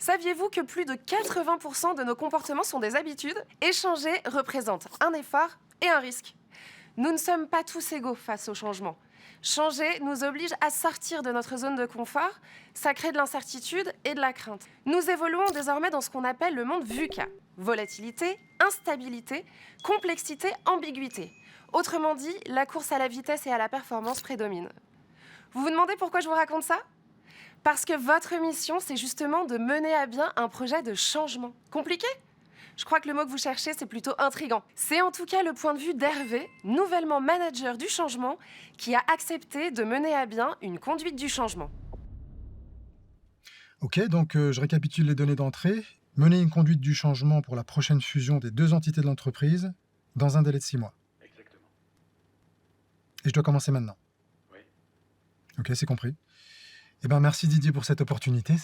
Saviez-vous que plus de 80% de nos comportements sont des habitudes? Échanger représente un effort et un risque. Nous ne sommes pas tous égaux face au changement. Changer nous oblige à sortir de notre zone de confort, ça crée de l'incertitude et de la crainte. Nous évoluons désormais dans ce qu'on appelle le monde VUCA. Volatilité, instabilité, complexité, ambiguïté. Autrement dit, la course à la vitesse et à la performance prédomine. Vous vous demandez pourquoi je vous raconte ça? Parce que votre mission, c'est justement de mener à bien un projet de changement. Compliqué? Je crois que le mot que vous cherchez, c'est plutôt intriguant. C'est en tout cas le point de vue d'Hervé, nouvellement manager du changement, qui a accepté de mener à bien une conduite du changement. Ok, donc je récapitule les données d'entrée. Mener une conduite du changement pour la prochaine fusion des deux entités de l'entreprise dans un délai de 6 mois. Exactement. Et je dois commencer maintenant. Oui. Ok, c'est compris. Eh bien, merci Didier pour cette opportunité.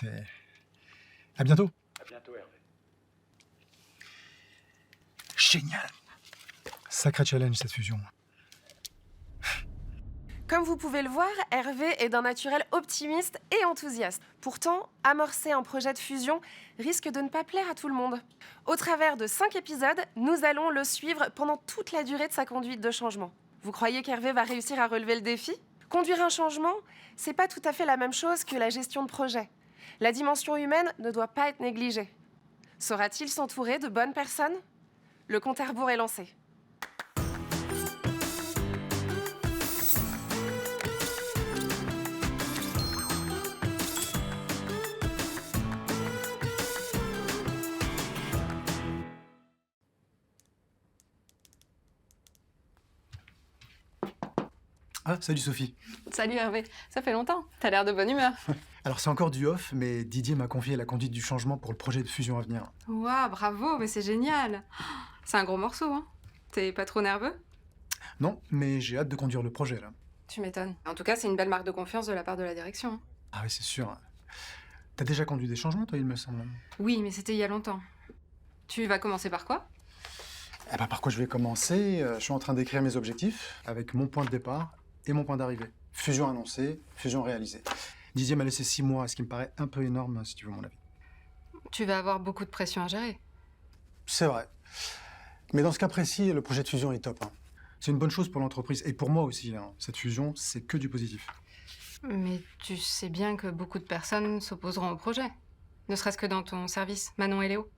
À bientôt. À bientôt, Hervé. Génial. Sacré challenge cette fusion. Comme vous pouvez le voir, Hervé est d'un naturel optimiste et enthousiaste. Pourtant, amorcer un projet de fusion risque de ne pas plaire à tout le monde. Au travers de 5 épisodes, nous allons le suivre pendant toute la durée de sa conduite de changement. Vous croyez qu'Hervé va réussir à relever le défi? Conduire un changement, c'est pas tout à fait la même chose que la gestion de projet. La dimension humaine ne doit pas être négligée. Saura-t-il s'entourer de bonnes personnes? Le compte à rebours est lancé. Ah, salut Sophie. Salut Hervé, ça fait longtemps, t'as l'air de bonne humeur. Alors c'est encore du off, mais Didier m'a confié la conduite du changement pour le projet de fusion à venir. Waouh, bravo, mais c'est génial. C'est un gros morceau, hein. T'es pas trop nerveux? Non, mais j'ai hâte de conduire le projet là. Tu m'étonnes. En tout cas, c'est une belle marque de confiance de la part de la direction, hein. Ah oui, c'est sûr. T'as déjà conduit des changements, toi, il me semble. Oui, mais c'était il y a longtemps. Tu vas commencer par quoi? Eh ben, par quoi je vais commencer? Je suis en train d'écrire mes objectifs avec mon point de départ et mon point d'arrivée. Fusion annoncée, fusion réalisée. Didier m'a laissé 6 mois, ce qui me paraît un peu énorme, si tu veux mon avis. Tu vas avoir beaucoup de pression à gérer. C'est vrai. Mais dans ce cas précis, le projet de fusion est top, hein. C'est une bonne chose pour l'entreprise et pour moi aussi, hein. Cette fusion, c'est que du positif. Mais tu sais bien que beaucoup de personnes s'opposeront au projet. Ne serait-ce que dans ton service, Manon et Léo.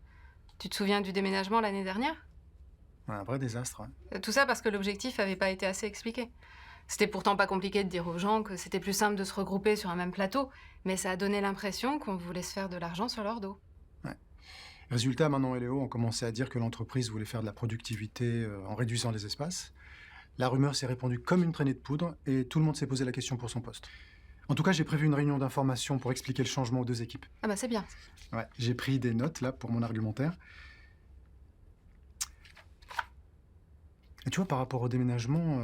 Tu te souviens du déménagement l'année dernière? Un vrai désastre, hein. Tout ça parce que l'objectif avait pas été assez expliqué. C'était pourtant pas compliqué de dire aux gens que c'était plus simple de se regrouper sur un même plateau, mais ça a donné l'impression qu'on voulait se faire de l'argent sur leur dos. Résultat, Manon et Léo ont commencé à dire que l'entreprise voulait faire de la productivité en réduisant les espaces. La rumeur s'est répandue comme une traînée de poudre et tout le monde s'est posé la question pour son poste. En tout cas, j'ai prévu une réunion d'information pour expliquer le changement aux deux équipes. Ah bah c'est bien. Ouais, j'ai pris des notes là pour mon argumentaire. Et tu vois, par rapport au déménagement,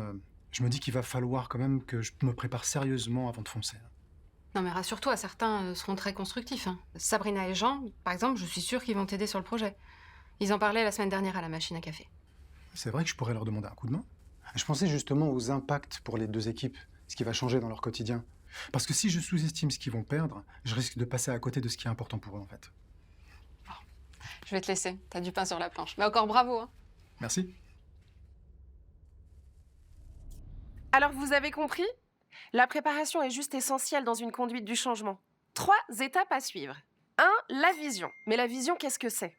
je me dis qu'il va falloir quand même que je me prépare sérieusement avant de foncer. Non mais rassure-toi, certains seront très constructifs, hein. Sabrina et Jean, par exemple, je suis sûre qu'ils vont t'aider sur le projet. Ils en parlaient la semaine dernière à la machine à café. C'est vrai que je pourrais leur demander un coup de main. Je pensais justement aux impacts pour les deux équipes, ce qui va changer dans leur quotidien. Parce que si je sous-estime ce qu'ils vont perdre, je risque de passer à côté de ce qui est important pour eux en fait. Je vais te laisser, t'as du pain sur la planche. Mais encore bravo, hein. Merci. Alors vous avez compris? La préparation est juste essentielle dans une conduite du changement. 3 étapes à suivre. 1. La vision. Mais la vision, qu'est-ce que c'est?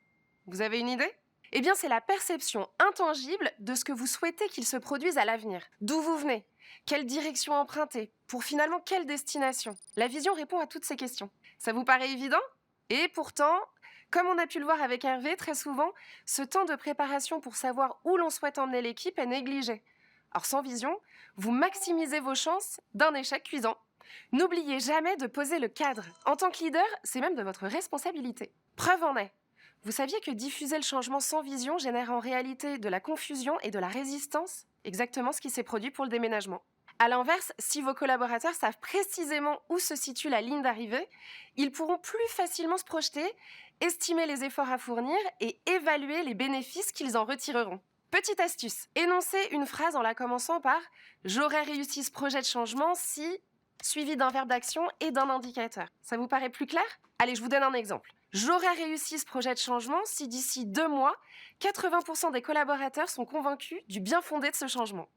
Vous avez une idée? Eh bien, c'est la perception intangible de ce que vous souhaitez qu'il se produise à l'avenir. D'où vous venez? Quelle direction emprunter? Pour finalement quelle destination? La vision répond à toutes ces questions. Ça vous paraît évident? Et pourtant, comme on a pu le voir avec Hervé, très souvent, ce temps de préparation pour savoir où l'on souhaite emmener l'équipe est négligé. Alors sans vision, vous maximisez vos chances d'un échec cuisant. N'oubliez jamais de poser le cadre. En tant que leader, c'est même de votre responsabilité. Preuve en est. Vous saviez que diffuser le changement sans vision génère en réalité de la confusion et de la résistance? Exactement ce qui s'est produit pour le déménagement. A l'inverse, si vos collaborateurs savent précisément où se situe la ligne d'arrivée, ils pourront plus facilement se projeter, estimer les efforts à fournir et évaluer les bénéfices qu'ils en retireront. Petite astuce, énoncez une phrase en la commençant par « J'aurais réussi ce projet de changement si… » suivi d'un verbe d'action et d'un indicateur. Ça vous paraît plus clair? Allez, je vous donne un exemple. J'aurais réussi ce projet de changement si d'ici 2 mois, 80% des collaborateurs sont convaincus du bien fondé de ce changement.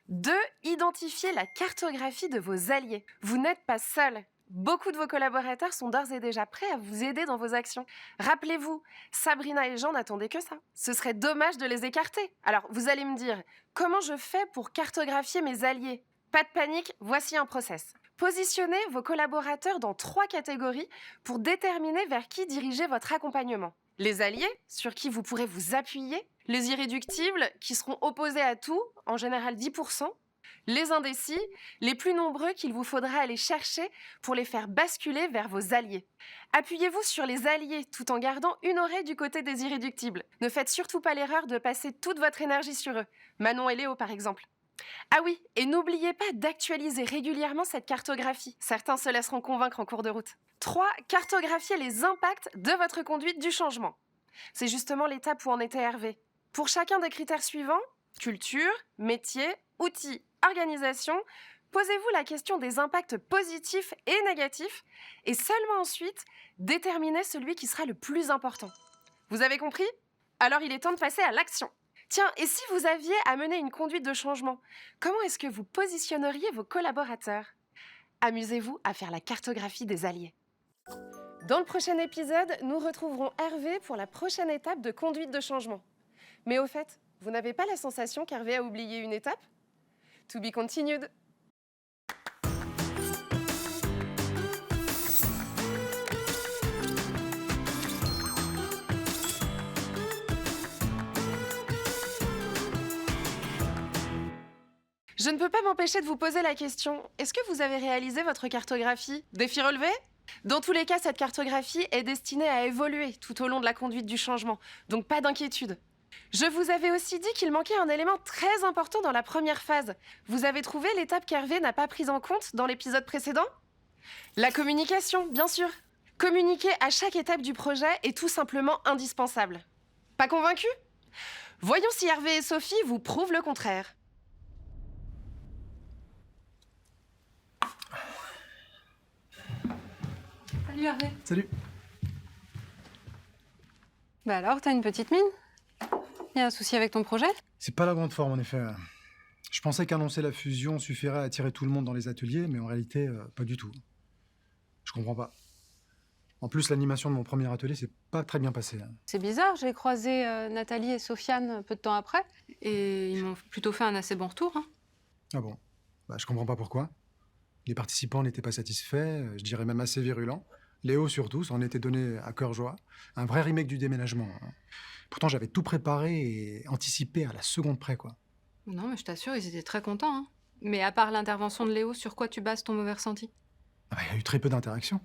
2. Identifiez la cartographie de vos alliés. Vous n'êtes pas seul. Beaucoup de vos collaborateurs sont d'ores et déjà prêts à vous aider dans vos actions. Rappelez-vous, Sabrina et Jean n'attendaient que ça. Ce serait dommage de les écarter. Alors, vous allez me dire, comment je fais pour cartographier mes alliés ? Pas de panique, voici un process. Positionnez vos collaborateurs dans 3 catégories pour déterminer vers qui diriger votre accompagnement. Les alliés, sur qui vous pourrez vous appuyer. Les irréductibles, qui seront opposés à tout, en général 10%. Les indécis, les plus nombreux qu'il vous faudra aller chercher pour les faire basculer vers vos alliés. Appuyez-vous sur les alliés tout en gardant une oreille du côté des irréductibles. Ne faites surtout pas l'erreur de passer toute votre énergie sur eux. Manon et Léo, par exemple. Ah oui, et n'oubliez pas d'actualiser régulièrement cette cartographie. Certains se laisseront convaincre en cours de route. 3. Cartographier les impacts de votre conduite du changement. C'est justement l'étape où en était Hervé. Pour chacun des critères suivants, culture, métier, outils, organisation, posez-vous la question des impacts positifs et négatifs et seulement ensuite, déterminez celui qui sera le plus important. Vous avez compris ? Alors il est temps de passer à l'action. Tiens, et si vous aviez à mener une conduite de changement, comment est-ce que vous positionneriez vos collaborateurs ? Amusez-vous à faire la cartographie des alliés. Dans le prochain épisode, nous retrouverons Hervé pour la prochaine étape de conduite de changement. Mais au fait, vous n'avez pas la sensation qu'Hervé a oublié une étape ? To be continued. Je ne peux pas m'empêcher de vous poser la question, est-ce que vous avez réalisé votre cartographie ? Défi relevé ? Dans tous les cas, cette cartographie est destinée à évoluer tout au long de la conduite du changement, donc pas d'inquiétude. Je vous avais aussi dit qu'il manquait un élément très important dans la première phase. Vous avez trouvé l'étape qu'Hervé n'a pas prise en compte dans l'épisode précédent ? La communication, bien sûr. Communiquer à chaque étape du projet est tout simplement indispensable. Pas convaincu ? Voyons si Hervé et Sophie vous prouvent le contraire. Salut Hervé. Salut. Bah alors, t'as une petite mine ? Y a un souci avec ton projet ? C'est pas la grande forme, en effet. Je pensais qu'annoncer la fusion suffirait à attirer tout le monde dans les ateliers, mais en réalité, pas du tout. Je comprends pas. En plus, l'animation de mon premier atelier s'est pas très bien passée. C'est bizarre, j'ai croisé Nathalie et Sofiane peu de temps après. Et ils m'ont plutôt fait un assez bon retour. Hein. Ah bon ? Bah, je comprends pas pourquoi. Les participants n'étaient pas satisfaits, je dirais même assez virulents. Léo surtout, ça en était donné à cœur joie. Un vrai remake du déménagement. Pourtant, j'avais tout préparé et anticipé à la seconde près, quoi. Non, mais je t'assure, ils étaient très contents. Hein. Mais à part l'intervention de Léo, sur quoi tu bases ton mauvais ressenti ? Ah bah, y a eu très peu d'interactions.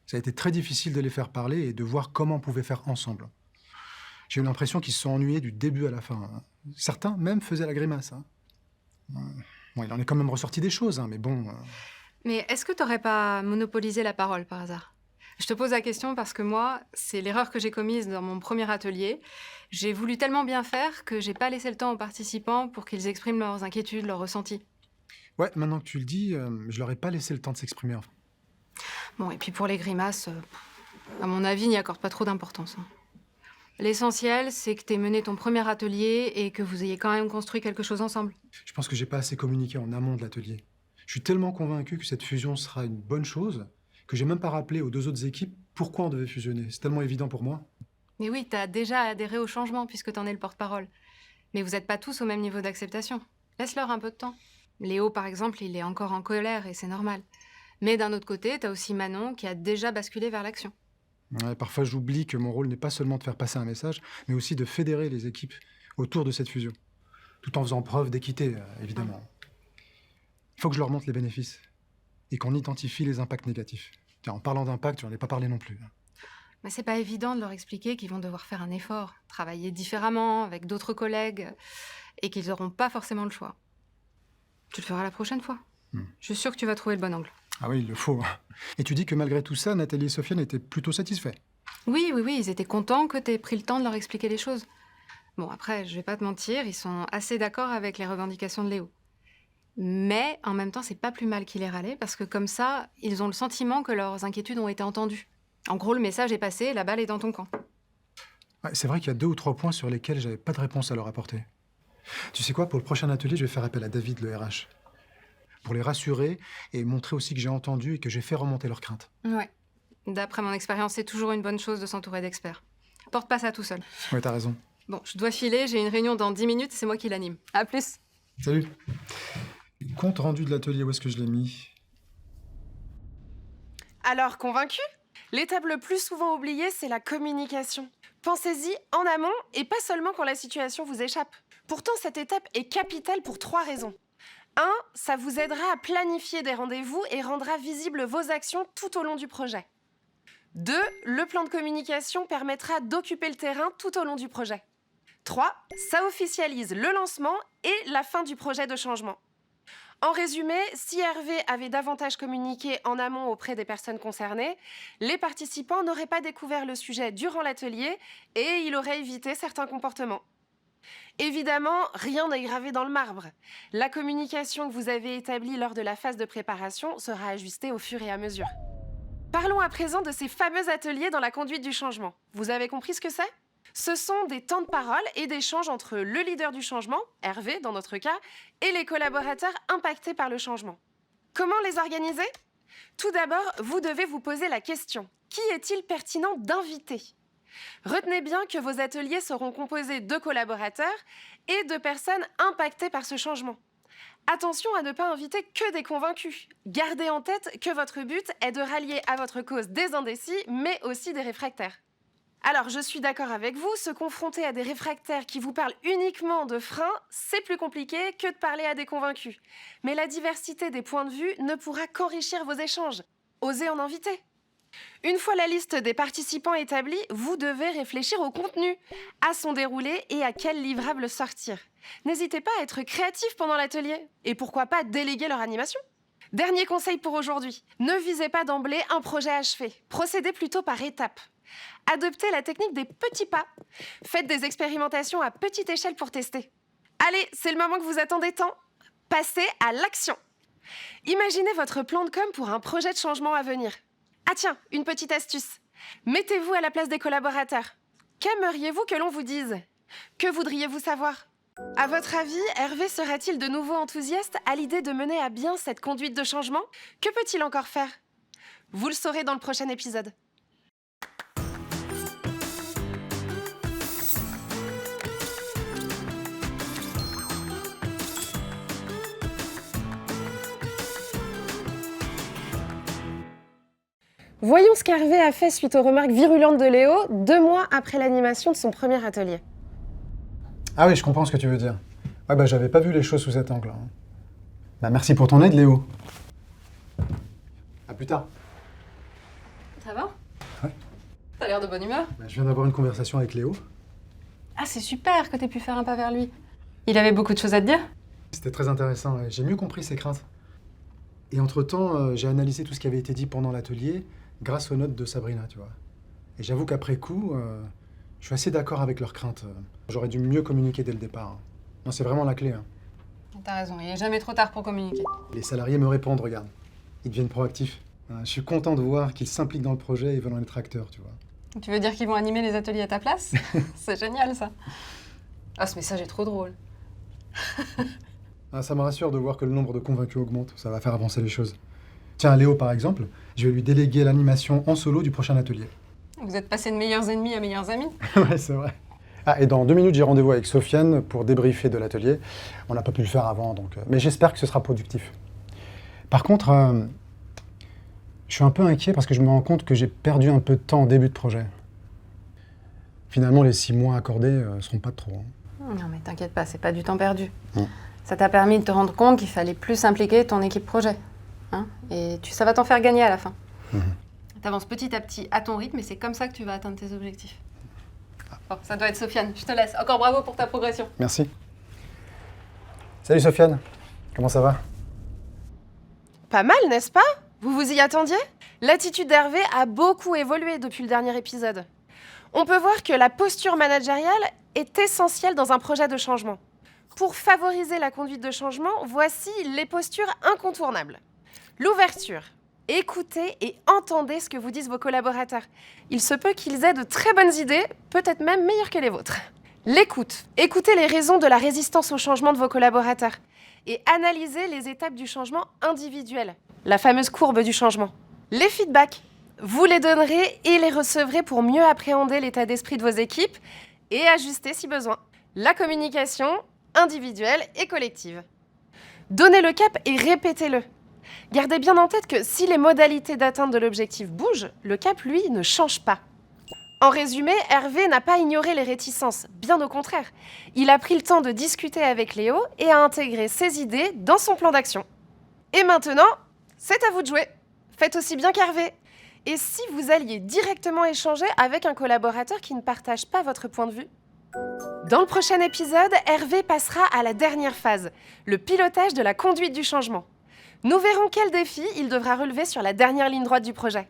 Ça a été très difficile de les faire parler et de voir comment on pouvait faire ensemble. J'ai eu l'impression qu'ils se sont ennuyés du début à la fin. Certains même faisaient la grimace. Bon, il en est quand même ressorti des choses, mais bon... Mais est-ce que t'aurais pas monopolisé la parole par hasard ? Je te pose la question parce que moi, c'est l'erreur que j'ai commise dans mon premier atelier. J'ai voulu tellement bien faire que j'ai pas laissé le temps aux participants pour qu'ils expriment leurs inquiétudes, leurs ressentis. Ouais, maintenant que tu le dis, je leur ai pas laissé le temps de s'exprimer. Enfin. Bon, et puis pour les grimaces, à mon avis, n'y accorde pas trop d'importance. Hein. L'essentiel, c'est que t'aies mené ton premier atelier et que vous ayez quand même construit quelque chose ensemble. Je pense que j'ai pas assez communiqué en amont de l'atelier. Je suis tellement convaincu que cette fusion sera une bonne chose que j'ai même pas rappelé aux 2 autres équipes pourquoi on devait fusionner. C'est tellement évident pour moi. Mais oui, t'as déjà adhéré au changement puisque t'en es le porte-parole. Mais vous n'êtes pas tous au même niveau d'acceptation. Laisse-leur un peu de temps. Léo, par exemple, il est encore en colère et c'est normal. Mais d'un autre côté, t'as aussi Manon qui a déjà basculé vers l'action. Ouais, parfois, j'oublie que mon rôle n'est pas seulement de faire passer un message, mais aussi de fédérer les équipes autour de cette fusion. Tout en faisant preuve d'équité, évidemment. Il faut que je leur montre les bénéfices et qu'on identifie les impacts négatifs. Tiens, en parlant d'impact, j'en ai pas parlé non plus. Mais c'est pas évident de leur expliquer qu'ils vont devoir faire un effort, travailler différemment, avec d'autres collègues, et qu'ils n'auront pas forcément le choix. Tu le feras la prochaine fois. Je suis sûre que tu vas trouver le bon angle. Ah oui, il le faut. Et tu dis que malgré tout ça, Nathalie et Sofiane étaient plutôt satisfaits. Oui, ils étaient contents que t'aies pris le temps de leur expliquer les choses. Bon, après, je vais pas te mentir, ils sont assez d'accord avec les revendications de Léo. Mais en même temps, c'est pas plus mal qu'il ait râlé, parce que comme ça, ils ont le sentiment que leurs inquiétudes ont été entendues. En gros, le message est passé, la balle est dans ton camp. Ouais, c'est vrai qu'il y a 2 ou 3 points sur lesquels j'avais pas de réponse à leur apporter. Tu sais quoi, pour le prochain atelier, je vais faire appel à David, le RH. Pour les rassurer et montrer aussi que j'ai entendu et que j'ai fait remonter leurs craintes. Ouais. D'après mon expérience, c'est toujours une bonne chose de s'entourer d'experts. Porte pas ça tout seul. Ouais, t'as raison. Bon, je dois filer, j'ai une réunion dans 10 minutes, c'est moi qui l'anime. À plus. Salut. Compte rendu de l'atelier, où est-ce que je l'ai mis? Alors, convaincu? L'étape le plus souvent oubliée, c'est la communication. Pensez-y en amont et pas seulement quand la situation vous échappe. Pourtant, cette étape est capitale pour 3 raisons. 1, ça vous aidera à planifier des rendez-vous et rendra visibles vos actions tout au long du projet. 2, le plan de communication permettra d'occuper le terrain tout au long du projet. 3, ça officialise le lancement et la fin du projet de changement. En résumé, si Hervé avait davantage communiqué en amont auprès des personnes concernées, les participants n'auraient pas découvert le sujet durant l'atelier et il aurait évité certains comportements. Évidemment, rien n'est gravé dans le marbre. La communication que vous avez établie lors de la phase de préparation sera ajustée au fur et à mesure. Parlons à présent de ces fameux ateliers dans la conduite du changement. Vous avez compris ce que c'est ? Ce sont des temps de parole et d'échange entre le leader du changement, Hervé dans notre cas, et les collaborateurs impactés par le changement. Comment les organiser ? Tout d'abord, vous devez vous poser la question : qui est-il pertinent d'inviter ? Retenez bien que vos ateliers seront composés de collaborateurs et de personnes impactées par ce changement. Attention à ne pas inviter que des convaincus. Gardez en tête que votre but est de rallier à votre cause des indécis, mais aussi des réfractaires. Alors, je suis d'accord avec vous, se confronter à des réfractaires qui vous parlent uniquement de freins, c'est plus compliqué que de parler à des convaincus. Mais la diversité des points de vue ne pourra qu'enrichir vos échanges. Osez en inviter. Une fois la liste des participants établie, vous devez réfléchir au contenu, à son déroulé et à quel livrable sortir. N'hésitez pas à être créatif pendant l'atelier. Et pourquoi pas déléguer leur animation ? Dernier conseil pour aujourd'hui, ne visez pas d'emblée un projet achevé. Procédez plutôt par étapes. Adoptez la technique des petits pas. Faites des expérimentations à petite échelle pour tester. Allez, c'est le moment que vous attendez tant. Passez à l'action. Imaginez votre plan de com pour un projet de changement à venir. Ah tiens, une petite astuce. Mettez-vous à la place des collaborateurs. Qu'aimeriez-vous que l'on vous dise ? Que voudriez-vous savoir ? À votre avis, Hervé sera-t-il de nouveau enthousiaste à l'idée de mener à bien cette conduite de changement ? Que peut-il encore faire ? Vous le saurez dans le prochain épisode. Voyons ce qu'Hervé a fait suite aux remarques virulentes de Léo 2 mois après l'animation de son premier atelier. Ah oui, je comprends ce que tu veux dire. Ouais, bah j'avais pas vu les choses sous cet angle. Hein. Bah merci pour ton aide, Léo. À plus tard. Ça va ? Ouais. T'as l'air de bonne humeur. Bah, je viens d'avoir une conversation avec Léo. Ah, c'est super que t'aies pu faire un pas vers lui. Il avait beaucoup de choses à te dire ? C'était très intéressant, ouais. J'ai mieux compris ses craintes. Et entre-temps, j'ai analysé tout ce qui avait été dit pendant l'atelier grâce aux notes de Sabrina, tu vois. Et j'avoue qu'après coup, je suis assez d'accord avec leurs craintes. J'aurais dû mieux communiquer dès le départ. Hein. Non, c'est vraiment la clé. Hein. T'as raison, il est jamais trop tard pour communiquer. Les salariés me répondent, regarde. Ils deviennent proactifs. Je suis content de voir qu'ils s'impliquent dans le projet et veulent en être acteurs, tu vois. Tu veux dire qu'ils vont animer les ateliers à ta place ? C'est génial, ça. Ah, ce message est trop drôle. Ah, ça me rassure de voir que le nombre de convaincus augmente. Ça va faire avancer les choses. Tiens, Léo, par exemple, je vais lui déléguer l'animation en solo du prochain atelier. Vous êtes passés de meilleurs ennemis à meilleurs amis ? Ouais, c'est vrai. Ah, et dans 2 minutes, j'ai rendez-vous avec Sofiane pour débriefer de l'atelier. On n'a pas pu le faire avant, donc... mais j'espère que ce sera productif. Par contre, je suis un peu inquiet parce que je me rends compte que j'ai perdu un peu de temps au début de projet. Finalement, les 6 mois accordés seront pas de trop. Hein. Non, mais t'inquiète pas, c'est pas du temps perdu. Mmh. Ça t'a permis de te rendre compte qu'il fallait plus impliquer ton équipe projet. Hein ? Et ça va t'en faire gagner à la fin. Mmh. T'avances petit à petit à ton rythme et c'est comme ça que tu vas atteindre tes objectifs. Bon, ça doit être Sofiane, je te laisse. Encore bravo pour ta progression. Merci. Salut Sofiane, comment ça va ? Pas mal, n'est-ce pas ? Vous vous y attendiez ? L'attitude d'Hervé a beaucoup évolué depuis le dernier épisode. On peut voir que la posture managériale est essentielle dans un projet de changement. Pour favoriser la conduite de changement, voici les postures incontournables. L'ouverture. Écoutez et entendez ce que vous disent vos collaborateurs. Il se peut qu'ils aient de très bonnes idées, peut-être même meilleures que les vôtres. L'écoute. Écoutez les raisons de la résistance au changement de vos collaborateurs. Et analysez les étapes du changement individuel. La fameuse courbe du changement. Les feedbacks. Vous les donnerez et les recevrez pour mieux appréhender l'état d'esprit de vos équipes et ajuster si besoin. La communication individuelle et collective. Donnez le cap et répétez-le. Gardez bien en tête que si les modalités d'atteinte de l'objectif bougent, le cap, lui, ne change pas. En résumé, Hervé n'a pas ignoré les réticences, bien au contraire. Il a pris le temps de discuter avec Léo et a intégré ses idées dans son plan d'action. Et maintenant, c'est à vous de jouer. Faites aussi bien qu'Hervé. Et si vous alliez directement échanger avec un collaborateur qui ne partage pas votre point de vue ? Dans le prochain épisode, Hervé passera à la dernière phase, le pilotage de la conduite du changement. Nous verrons quel défi il devra relever sur la dernière ligne droite du projet.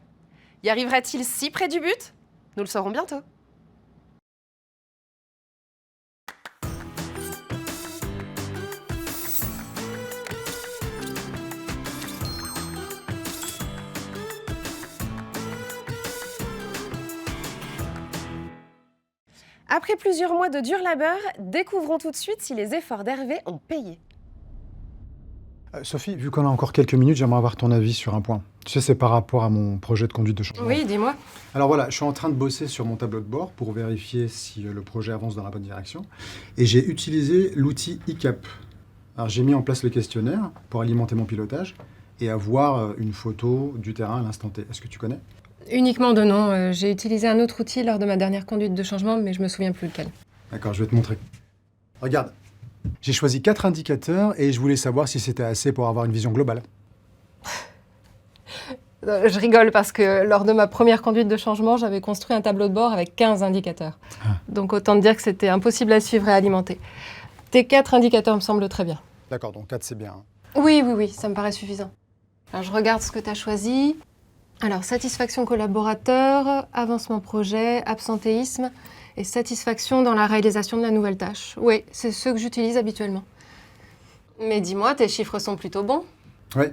Y arrivera-t-il si près du but ? Nous le saurons bientôt. Après plusieurs mois de dur labeur, découvrons tout de suite si les efforts d'Hervé ont payé. Sophie, vu qu'on a encore quelques minutes, j'aimerais avoir ton avis sur un point. Tu sais, c'est par rapport à mon projet de conduite de changement. Oui, dis-moi. Alors voilà, je suis en train de bosser sur mon tableau de bord pour vérifier si le projet avance dans la bonne direction. Et j'ai utilisé l'outil ICAP. Alors j'ai mis en place le questionnaire pour alimenter mon pilotage et avoir une photo du terrain à l'instant T. Est-ce que tu connais ? Uniquement de nom. J'ai utilisé un autre outil lors de ma dernière conduite de changement, mais je me souviens plus lequel. D'accord, je vais te montrer. Regarde, j'ai choisi 4 indicateurs et je voulais savoir si c'était assez pour avoir une vision globale. Je rigole parce que lors de ma première conduite de changement, j'avais construit un tableau de bord avec 15 indicateurs. Donc autant te dire que c'était impossible à suivre et à alimenter. Tes 4 indicateurs me semblent très bien. D'accord, donc 4 c'est bien. Oui, ça me paraît suffisant. Alors je regarde ce que tu as choisi. Alors, satisfaction collaborateur, avancement projet, absentéisme et satisfaction dans la réalisation de la nouvelle tâche. Oui, c'est ceux que j'utilise habituellement. Mais dis-moi, tes chiffres sont plutôt bons. Oui.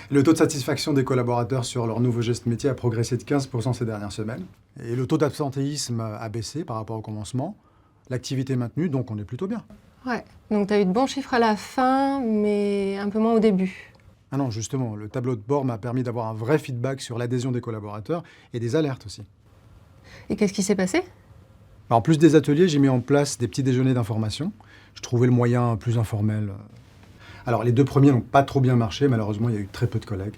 Le taux de satisfaction des collaborateurs sur leur nouveau geste métier a progressé de 15% ces dernières semaines. Et le taux d'absentéisme a baissé par rapport au commencement. L'activité est maintenue, donc on est plutôt bien. Ouais, donc tu as eu de bons chiffres à la fin, mais un peu moins au début. Ah non, justement, le tableau de bord m'a permis d'avoir un vrai feedback sur l'adhésion des collaborateurs et des alertes aussi. Et qu'est-ce qui s'est passé ? En plus des ateliers, j'ai mis en place des petits déjeuners d'information. Je trouvais le moyen plus informel. Alors, les 2 premiers n'ont pas trop bien marché. Malheureusement, il y a eu très peu de collègues.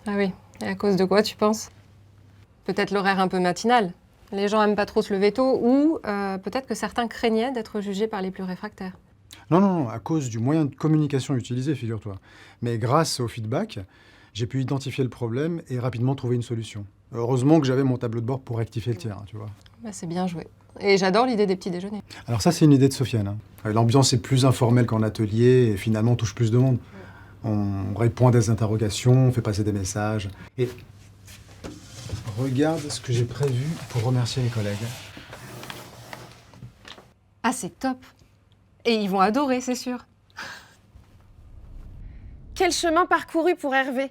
Ah oui, et à cause de quoi, tu penses ? Peut-être l'horaire un peu matinal. Les gens aiment pas trop se lever tôt, ou peut-être que certains craignaient d'être jugés par les plus réfractaires. Non, à cause du moyen de communication utilisé, figure-toi. Mais grâce au feedback, j'ai pu identifier le problème et rapidement trouver une solution. Heureusement que j'avais mon tableau de bord pour rectifier le tir, tu vois. Bah, c'est bien joué. Et j'adore l'idée des petits déjeuners. Alors ça, c'est une idée de Sofiane. L'ambiance est plus informelle qu'en atelier et finalement on touche plus de monde. On répond à des interrogations, on fait passer des messages. Et regarde ce que j'ai prévu pour remercier les collègues. Ah, c'est top. Et ils vont adorer, c'est sûr. Quel chemin parcouru pour Hervé ?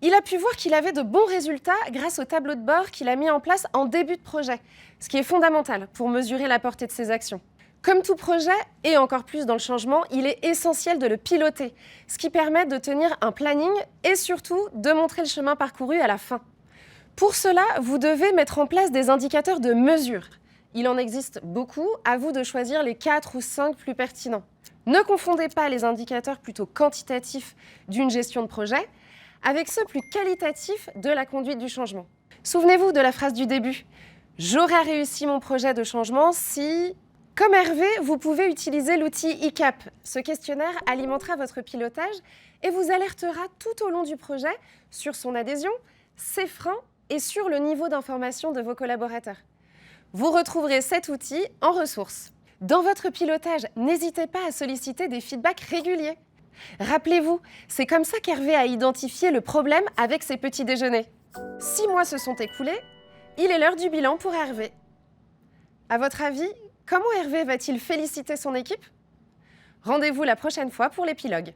Il a pu voir qu'il avait de bons résultats grâce au tableau de bord qu'il a mis en place en début de projet, ce qui est fondamental pour mesurer la portée de ses actions. Comme tout projet, et encore plus dans le changement, il est essentiel de le piloter, ce qui permet de tenir un planning et surtout de montrer le chemin parcouru à la fin. Pour cela, vous devez mettre en place des indicateurs de mesure. Il en existe beaucoup, à vous de choisir les 4 ou 5 plus pertinents. Ne confondez pas les indicateurs plutôt quantitatifs d'une gestion de projet avec ceux plus qualitatifs de la conduite du changement. Souvenez-vous de la phrase du début. J'aurais réussi mon projet de changement si... Comme Hervé, vous pouvez utiliser l'outil ICAP. Ce questionnaire alimentera votre pilotage et vous alertera tout au long du projet sur son adhésion, ses freins et sur le niveau d'information de vos collaborateurs. Vous retrouverez cet outil en ressources. Dans votre pilotage, n'hésitez pas à solliciter des feedbacks réguliers. Rappelez-vous, c'est comme ça qu'Hervé a identifié le problème avec ses petits déjeuners. 6 mois se sont écoulés, il est l'heure du bilan pour Hervé. À votre avis, comment Hervé va-t-il féliciter son équipe ? Rendez-vous la prochaine fois pour l'épilogue.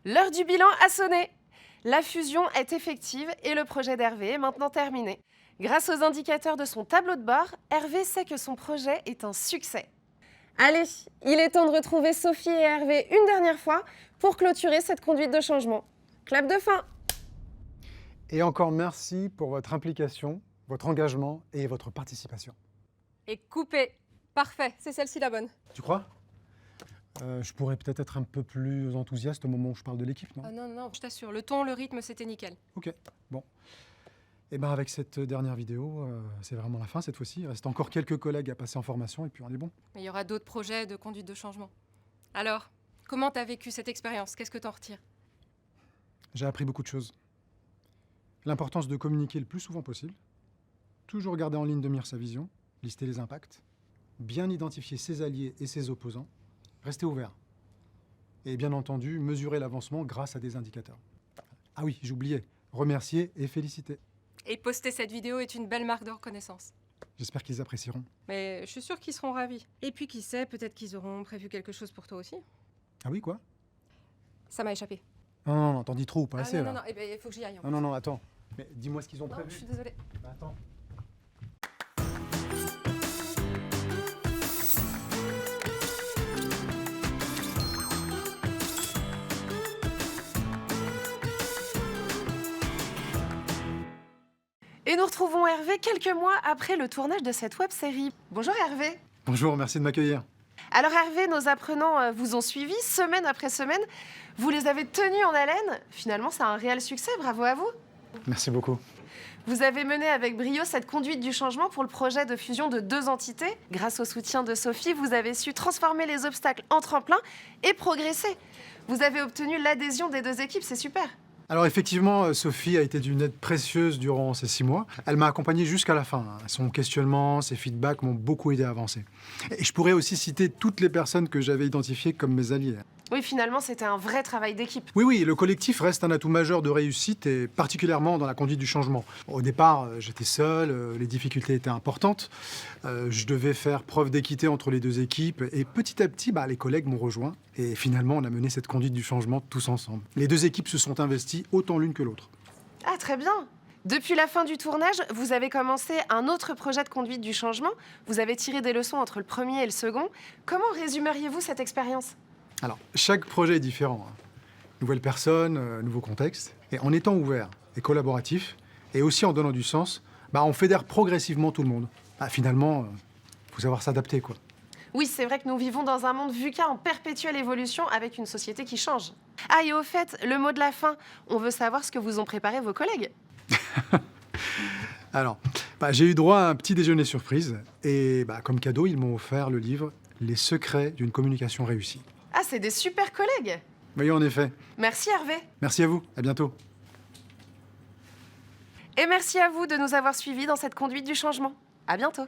L'heure du bilan a sonné. La fusion est effective et le projet d'Hervé est maintenant terminé. Grâce aux indicateurs de son tableau de bord, Hervé sait que son projet est un succès. Allez, il est temps de retrouver Sophie et Hervé une dernière fois pour clôturer cette conduite de changement. Clap de fin! Et encore merci pour votre implication, votre engagement et votre participation. Et coupé. Parfait, c'est celle-ci la bonne. Tu crois? Je pourrais peut-être être un peu plus enthousiaste au moment où je parle de l'équipe, non? Ah non, non, je t'assure, le ton, le rythme, c'était nickel. Ok, bon. Et ben avec cette dernière vidéo, c'est vraiment la fin cette fois-ci. Il reste encore quelques collègues à passer en formation et puis on est bon. Mais il y aura d'autres projets de conduite de changement. Alors, comment t'as vécu cette expérience? Qu'est-ce que t'en retires? J'ai appris beaucoup de choses. L'importance de communiquer le plus souvent possible, toujours garder en ligne de mire sa vision, lister les impacts, bien identifier ses alliés et ses opposants, rester ouvert. Et bien entendu, mesurer l'avancement grâce à des indicateurs. Ah oui, j'oubliais, remercier et féliciter. Et poster cette vidéo est une belle marque de reconnaissance. J'espère qu'ils apprécieront. Mais je suis sûre qu'ils seront ravis. Et puis qui sait, peut-être qu'ils auront prévu quelque chose pour toi aussi. Ah oui, quoi? Ça m'a échappé. Non, non, non, t'en dis trop ou pas assez, non, là. non, non, eh ben, il faut que j'y aille. Non, non, non, attends. Mais dis-moi ce qu'ils ont Non, prévu. je suis désolée. Bah, attends. Et nous retrouvons Hervé quelques mois après le tournage de cette web-série. Bonjour Hervé. Bonjour, merci de m'accueillir. Alors Hervé, nos apprenants vous ont suivi semaine après semaine. Vous les avez tenus en haleine. Finalement, c'est un réel succès, bravo à vous. Merci beaucoup. Vous avez mené avec brio cette conduite du changement pour le projet de fusion de 2 entités. Grâce au soutien de Sophie, vous avez su transformer les obstacles en tremplin et progresser. Vous avez obtenu l'adhésion des 2 équipes, c'est super. Alors effectivement, Sophie a été d'une aide précieuse durant ces 6 mois. Elle m'a accompagné jusqu'à la fin. Son questionnement, ses feedbacks m'ont beaucoup aidé à avancer. Et je pourrais aussi citer toutes les personnes que j'avais identifiées comme mes alliés. Oui, finalement, c'était un vrai travail d'équipe. Oui, oui, le collectif reste un atout majeur de réussite et particulièrement dans la conduite du changement. Au départ, j'étais seul, les difficultés étaient importantes. Je devais faire preuve d'équité entre les 2 équipes et petit à petit, les collègues m'ont rejoint et finalement, on a mené cette conduite du changement tous ensemble. Les 2 équipes se sont investies autant l'une que l'autre. Ah, très bien. Depuis la fin du tournage, vous avez commencé un autre projet de conduite du changement. Vous avez tiré des leçons entre le premier et le second. Comment résumeriez-vous cette expérience ? Alors, chaque projet est différent. Nouvelle personne, nouveau contexte. Et en étant ouvert et collaboratif, et aussi en donnant du sens, on fédère progressivement tout le monde. Finalement, faut savoir s'adapter, quoi. Oui, c'est vrai que nous vivons dans un monde VUCA en perpétuelle évolution avec une société qui change. Ah, et au fait, le mot de la fin, on veut savoir ce que vous ont préparé vos collègues. Alors, j'ai eu droit à un petit déjeuner surprise. Et comme cadeau, ils m'ont offert le livre « Les secrets d'une communication réussie ». Ah, c'est des super collègues. Oui, en effet. Merci Hervé. Merci à vous. À bientôt. Et merci à vous de nous avoir suivis dans cette conduite du changement. À bientôt.